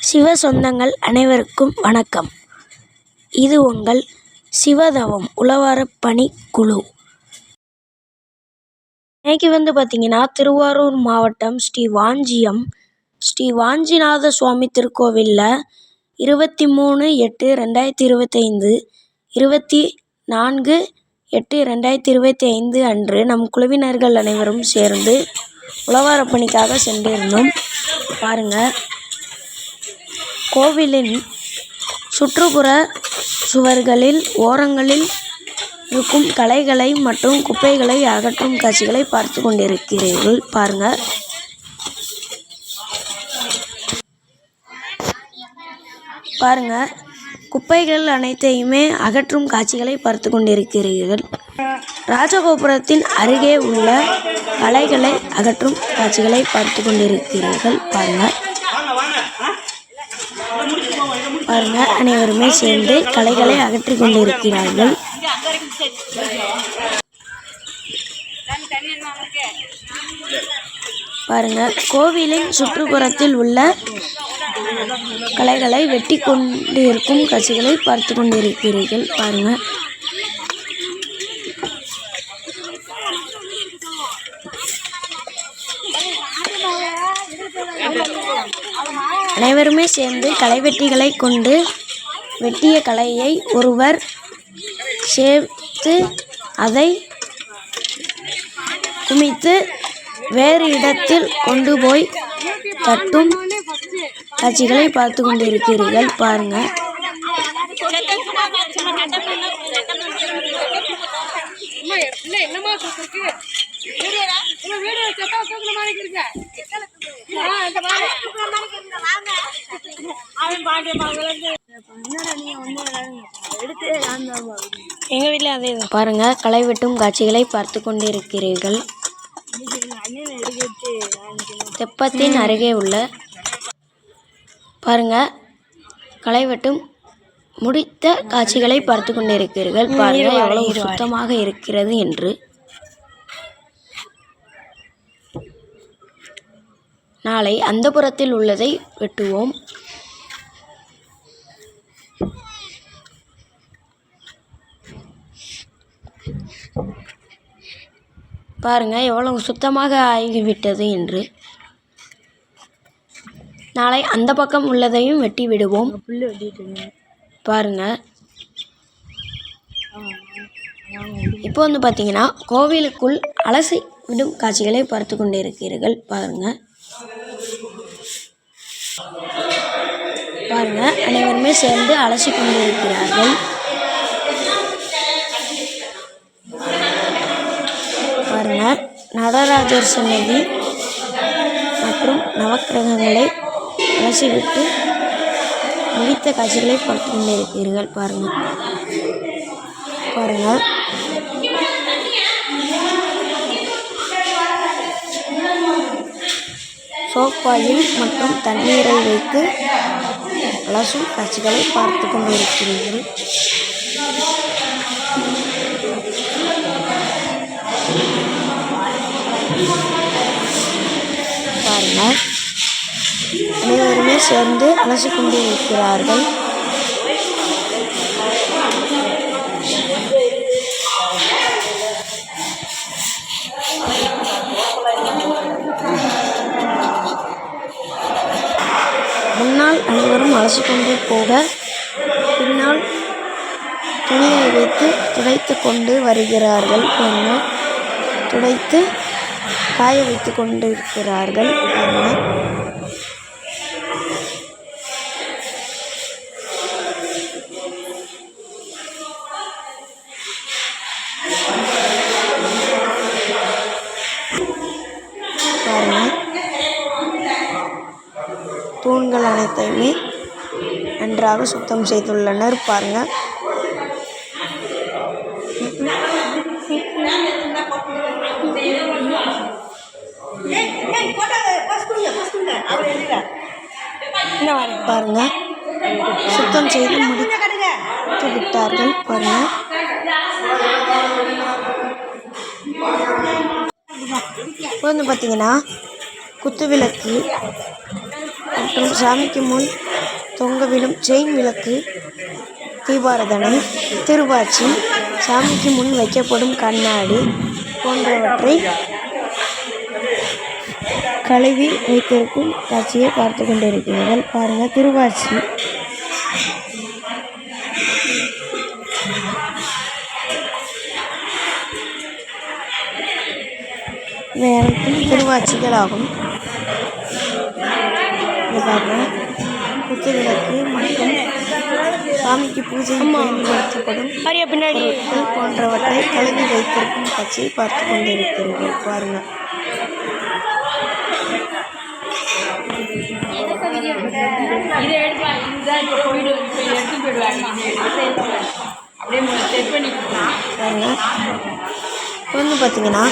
சிவ சொந்தங்கள் அனைவருக்கும் வணக்கம். இது உங்கள் சிவதவம் உழவாரப் பணிக்குழு. இன்னைக்கு பார்த்தீங்கன்னா திருவாரூர் மாவட்டம் ஸ்ரீ வாஞ்சிநாத சுவாமி திருக்கோவிலில் 23/8/2025 24/8/2025 அன்று நம் குழுவினர்கள் அனைவரும் சேர்ந்து உழவாரப் பணிக்காக சென்றிருந்தோம். பாருங்கள், கோவிலின் சுற்றுப்புற சுவர்களில் ஓரங்களில் இருக்கும் களைகளை மற்றும் குப்பைகளை அகற்றும் காட்சிகளை பார்த்து கொண்டிருக்கிறீர்கள். பாருங்க, குப்பைகள் அனைத்தையுமே அகற்றும் காட்சிகளை பார்த்து கொண்டிருக்கிறீர்கள். ராஜகோபுரத்தின் அருகே உள்ள களைகளை அகற்றும் காட்சிகளை பார்த்து கொண்டிருக்கிறீர்கள். பாருங்க, அனைவருமே சேர்ந்து களைகளை அகற்றி கொண்டிருக்கிறார்கள். பாருங்க, கோவிலின் சுற்றுப்புறத்தில் உள்ள களைகளை வெட்டி கொண்டிருக்கும் காட்சிகளை பார்த்து கொண்டிருக்கிறீர்கள். பாருங்க, அனைவருமே சேர்ந்து களைவெட்டிகளை கொண்டு வெட்டிய களையை ஒருவர் சேர்த்து அதை குமித்து வேறு இடத்தில் கொண்டு போய் தட்டும் காட்சிகளை பார்த்து கொண்டிருக்கிறீர்கள். பாருங்க, எங்க வீட்டில் அதே பாருங்க, களை வெட்டும் காட்சிகளை பார்த்து கொண்டிருக்கிறீர்கள். தெப்பத்தின் அருகே உள்ள பாருங்க, களை வெட்டும் முடித்த காட்சிகளை பார்த்து கொண்டிருக்கிறீர்கள். பாருங்க, எவ்வளவு சுத்தமாக இருக்கிறது என்று. நாளை அந்த புறத்தில் உள்ளதை வெட்டுவோம். பாருங்க, எவ்வளவு சுத்தமாக ஆகிவிட்டது என்று. நாளை அந்த பக்கம் உள்ளதையும் வெட்டி விடுவோம். பாருங்க, இப்போ பார்த்தீங்கன்னா கோவிலுக்குள் அலசி விடும் காட்சிகளை பார்த்து கொண்டிருக்கிறீர்கள். பாருங்க, அனைவருமே சேர்ந்து அலசி கொண்டிருக்கிறார்கள். பாருங்க, நடராஜர் சன்னதி மற்றும் நவக்கிரகங்களை அலசிவிட்டு முடித்த காட்சிகளை பார்த்து கொண்டிருக்கிறீர்கள். பாருங்க, சோப்பாயில் மற்றும் தண்ணீரை வைத்து அலசும் காட்சிகளை பார்த்து கொண்டிருக்கிறீர்கள். பாருங்க, அனைவருமே சேர்ந்து அலசி கொண்டிருக்கிறார்கள். முன்னால் அனைவரும் அலசி கொண்டு போக பின்னால் துணியை வைத்து துடைத்து கொண்டு வருகிறார்கள். துடைத்து காய வைத்து கொண்டிருக்கிறார்கள். தூண்கள் அனைத்தையுமே நன்றாக சுத்தம் செய்துள்ளனர். பாருங்க, சுத்தம் செய்து முடித்து விட்டார்கள். பாருங்க, இப்போ பார்த்தீங்கன்னா குத்துவிளக்கு மற்றும் சாமிக்கு முன் தொங்கவிடும் செயின் விளக்கு, தீபாராதனை, திருவாச்சி, சாமிக்கு முன் வைக்கப்படும் கண்ணாடி போன்றவற்றை கழுவி வைத்திருக்கும் காட்சியை பார்த்து கொண்டிருக்கிறீர்கள். பாருங்கள், திருவாச்சி அனைத்தும் திருவாச்சிகள் ஆகும். பாருங்கள், குத்து விளக்கு மற்றும் சாமிக்கு பூஜை பயன்படுத்தப்படும் பொருட்கள் போன்றவற்றை கழுவி வைத்திருக்கும் காட்சியை பார்த்து கொண்டிருக்கிறீர்கள். பாருங்கள், வந்து பார்த்தீங்கன்னா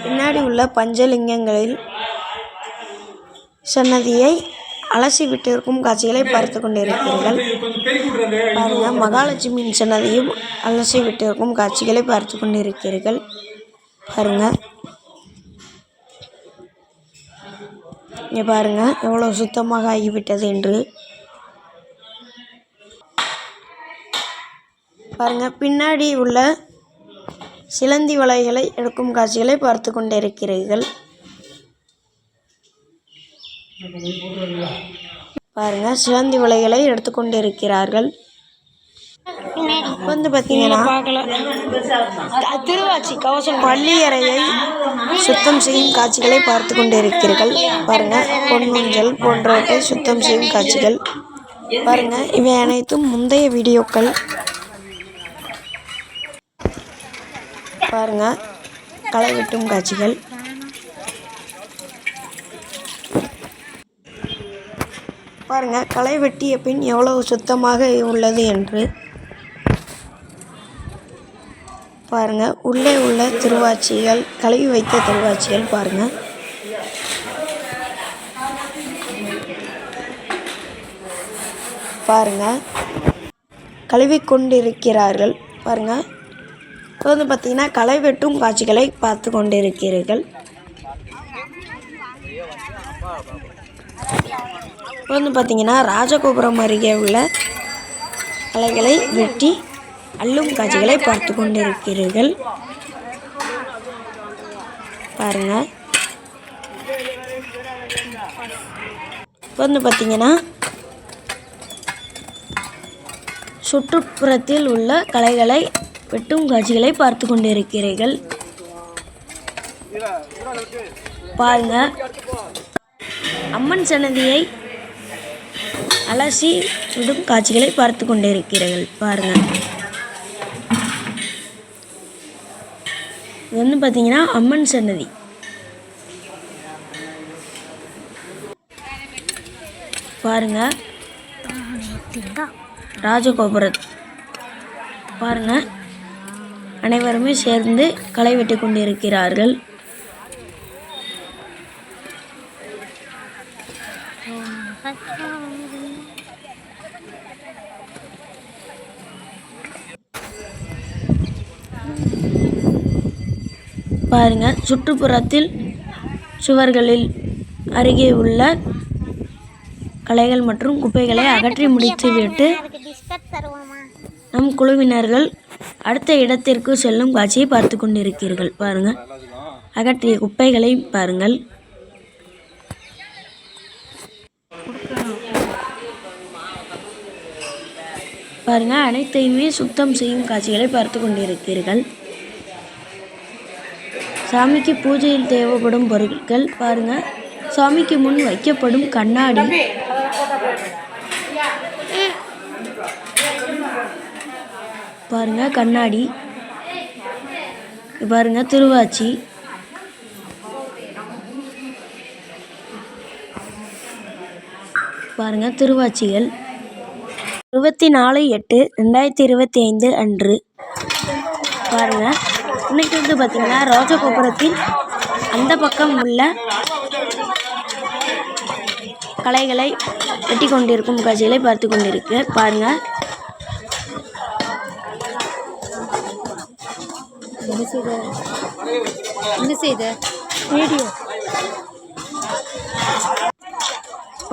பின்னாடி உள்ள பஞ்சலிங்கங்களில் சன்னதியை அலசி விட்டிருக்கும் காட்சிகளை பார்த்து கொண்டிருக்கிறீர்கள். பாருங்க, மகாலட்சுமியின் சன்னதியும் அலசி விட்டிருக்கும் காட்சிகளை பார்த்து கொண்டிருக்கிறீர்கள். பாருங்க, இங்கே பாருங்க எவ்வளோ சுத்தமாக ஆகிவிட்டது என்று. பாருங்க, பின்னாடி உள்ள சிலந்தி வலைகளை எடுக்கும் காட்சிகளை பார்த்து கொண்டிருக்கிறீர்கள். பாருங்க, சிலந்தி வலைகளை எடுத்துக்கொண்டிருக்கிறார்கள். வந்து பார்த்தீங்கன்னா திருவாச்சி கவசம் பள்ளியறையை சுத்தம் செய்யும் காட்சிகளை பார்த்து கொண்டிருக்கிறீர்கள். பாருங்க, பொன்னூஞ்சல் போன்றவற்றை சுத்தம் செய்யும் காட்சிகள். பாருங்க, இவை அனைத்தும் முந்தைய வீடியோக்கள். பாருங்க, களை வெட்டும் காட்சிகள். பாருங்க, களை வெட்டிய பின் எவ்வளவு சுத்தமாக உள்ளது என்று. பாருங்க, உள்ளே உள்ள திருவாச்சிகள், கழுவி வைத்த திருவாச்சிகள். பாருங்க, பாருங்க கழுவி கொண்டிருக்கிறார்கள். பாருங்க, இப்போ வந்து பார்த்தீங்கன்னா களை வெட்டும் காட்சிகளை பார்த்து கொண்டிருக்கிறீர்கள். இப்போ வந்து பார்த்தீங்கன்னா ராஜகோபுரம் அருகே உள்ள களைகளை வெட்டி அள்ளும் காட்சிகளை பார்த்து கொண்டிருக்கிறீர்கள். பாருங்க, இப்போ வந்து பார்த்தீங்கன்னா சுற்றுப்புறத்தில் உள்ள களைகளை வெட்டும் காட்சிகளை பார்த்து கொண்டிருக்கிறீர்கள். பாருங்க, அம்மன் சன்னதியை அலசி விடும் காட்சிகளை பார்த்து கொண்டிருக்கிறீர்கள். பாருங்க, இது வந்து பார்த்தீங்கன்னா அம்மன் சன்னதி. பாருங்க, ராஜகோபுரம். பாருங்க, அனைவருமே சேர்ந்து களை வெட்டி கொண்டிருக்கிறார்கள். பாருங்க, சுற்றுப்புறத்தில் சுவர்களில் அருகே உள்ள களைகள் மற்றும் குப்பைகளை அகற்றி முடித்துவிட்டு நம் குழுவினர்கள் அடுத்த இடத்திற்கு செல்லும் காட்சியை பார்த்து கொண்டிருக்கிறீர்கள். பாருங்கள், அகற்றிய குப்பைகளை பாருங்கள். பாருங்க, அனைத்தையுமே சுத்தம் செய்யும் காட்சிகளை பார்த்து கொண்டிருக்கிறீர்கள். சாமிக்கு பூஜையில் தேவைப்படும் பொருட்கள். பாருங்க, சாமிக்கு முன் வைக்கப்படும் கண்ணாடி. பாருங்க, கண்ணாடி. பாருங்க, திருவாச்சி. பாருங்க, திருவாச்சிகள் 24/8/2025 அன்று. பாருங்க, இன்னைக்கு வந்து பார்த்தீங்கன்னா ராஜகோபுரத்தில் அந்த பக்கம் உள்ள களைகளை வெட்டி கொண்டிருக்கும் காட்சிகளை பார்த்து கொண்டிருக்கு. பாருங்க, வீடியோ.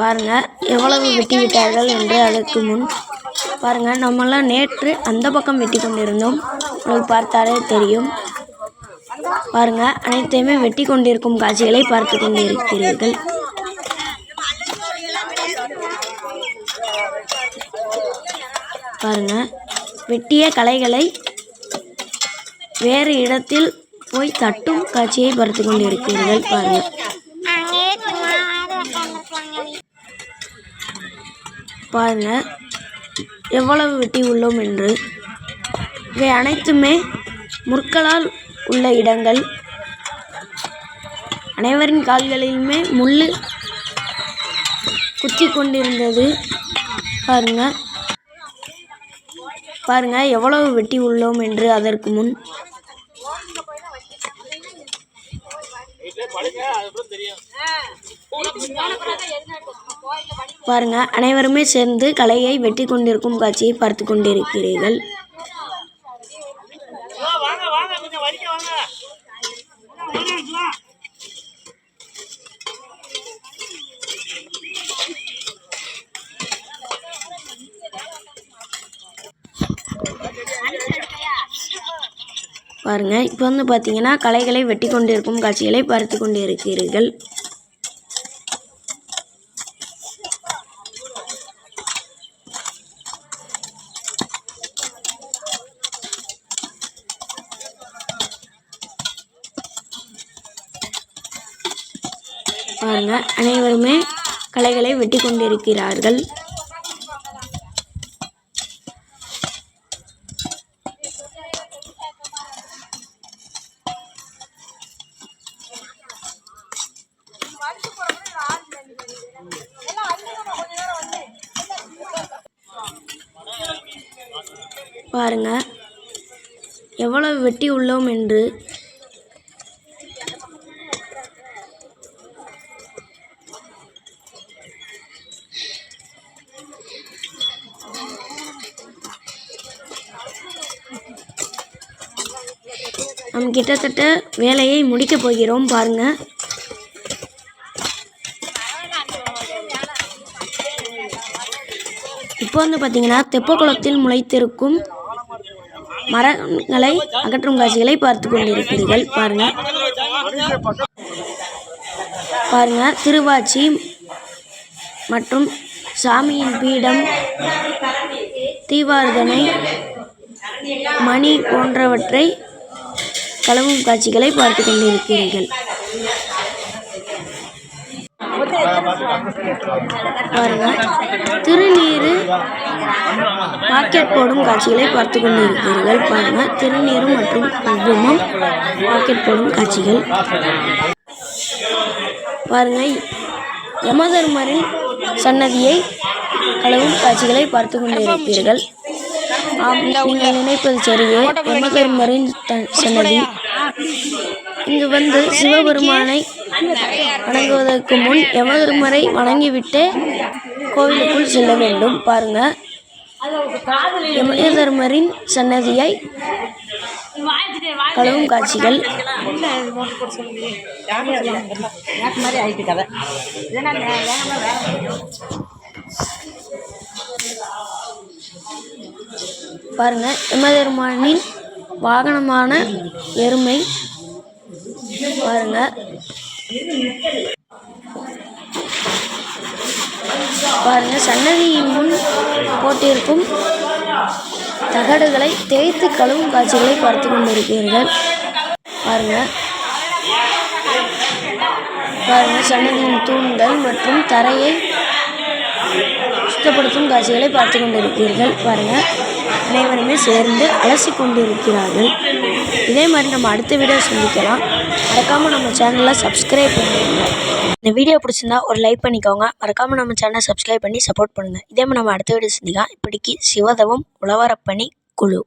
பாருங்கள் எவ்வளவு வெட்டி விட்டார்கள் என்று. அதற்கு முன் பாருங்கள், நம்மெல்லாம் நேற்று அந்த பக்கம் வெட்டி கொண்டிருந்தோம். உங்களுக்கு பார்த்தாலே தெரியும். பாருங்கள், அனைத்தையுமே வெட்டி கொண்டிருக்கும் காட்சிகளை பார்த்து கொண்டிருக்கிறீர்கள். பாருங்கள், வெட்டிய களைகளை வேறு இடத்தில் போய் தட்டும் காட்சியை பார்த்து கொண்டிருக்கிறீர்கள். பாருங்கள், பாருங்கள் எவ்வளவு வெட்டி உள்ளோம் என்று. இவை அனைத்துமே முற்களால் உள்ள இடங்கள். அனைவரின் கால்களிலுமே முள் குத்தி கொண்டிருந்தது. பாருங்கள், பாருங்கள் எவ்வளவு வெட்டி உள்ளோம் என்று. அதற்கு முன் பாருங்க, அனைவருமே சேர்ந்து களையை வெட்டி கொண்டிருக்கும் காட்சியை பார்த்து கொண்டிருக்கிறீர்கள். பாருங்க, இப்போ வந்து பார்த்தீங்கன்னா களைகளை வெட்டி கொண்டிருக்கும் காட்சிகளை பார்த்து கொண்டிருக்கிறீர்கள். பாருங்க, அனைவருமே களைகளை வெட்டி கொண்டிருக்கிறார்கள். பாருங்க எவ்வளவு வெட்டி உள்ளோம் என்று. நாம் கிட்டத்தட்ட வேலையை முடிக்கப் போகிறோம். பாருங்க, இப்போ வந்து பார்த்தீங்கன்னா தெப்பக்குளத்தில் முளைத்திருக்கும் மரங்களை அகற்றும் காட்சிகளை பார்த்து கொண்டிருக்கிறீர்கள். பாருங்க, பாருங்க திருவாச்சி மற்றும் சாமியின் பீடம், தீவார்த்தனை, மணி போன்றவற்றை கழுவும் காட்சிகளை பார்த்து கொண்டிருக்கிறீர்கள். பாருங்க, திருநீர் பாக்கெட் போடும் காட்சிகளை பார்த்து கொண்டிருக்கிறீர்கள். பாருங்க, திருநீர் மற்றும் குங்குமம் பாக்கெட் போடும் காட்சிகள். பாருங்க, யமதர்மரின் சன்னதியை கழுவும் காட்சிகளை பார்த்து கொண்டிருப்பீர்கள். நீங்கள் நினைப்பது சரியே, யமதர்மரின் சன்னதி. இங்கு வந்து சிவபெருமானை வணங்குவதற்கு முன் யமதர்மரை வணங்கிவிட்டு கோவிலுக்குள் செல்ல வேண்டும். பாருங்க, யமதர்மரின் சன்னதியை கழுவும் காட்சிகள். பாருங்க, யமதர்மனின் வாகனமான எருமை. பாருங்க, பாருங்க சன்னதியின் முன் போட்டிருக்கும் தகடுகளை தேய்த்து கழுவும் காட்சிகளை பார்த்து கொண்டிருக்கிறீர்கள். பாருங்க, பாருங்க சன்னதியின் தூண்கள் மற்றும் தரையை சுத்தப்படுத்தும் காட்சிகளை பார்த்து கொண்டிருக்கிறீர்கள். பாருங்க, அனைவருமே சேர்ந்து அலசி கொண்டிருக்கிறார்கள். இதே மாதிரி நம்ம அடுத்த வீடியோ சந்திக்கலாம். மறக்காமல் நம்ம சேனலை சப்ஸ்கிரைப் பண்ணுங்க. இந்த வீடியோ பிடிச்சிருந்தா ஒரு லைக் பண்ணிக்கோங்க. மறக்காமல் நம்ம சேனலை சப்ஸ்கிரைப் பண்ணி சப்போர்ட் பண்ணுங்கள். இதே மாதிரி நம்ம அடுத்த வீடியோ சந்திக்கலாம். இப்படிக்கு சிவதவம் உழவரப்பணி குழு.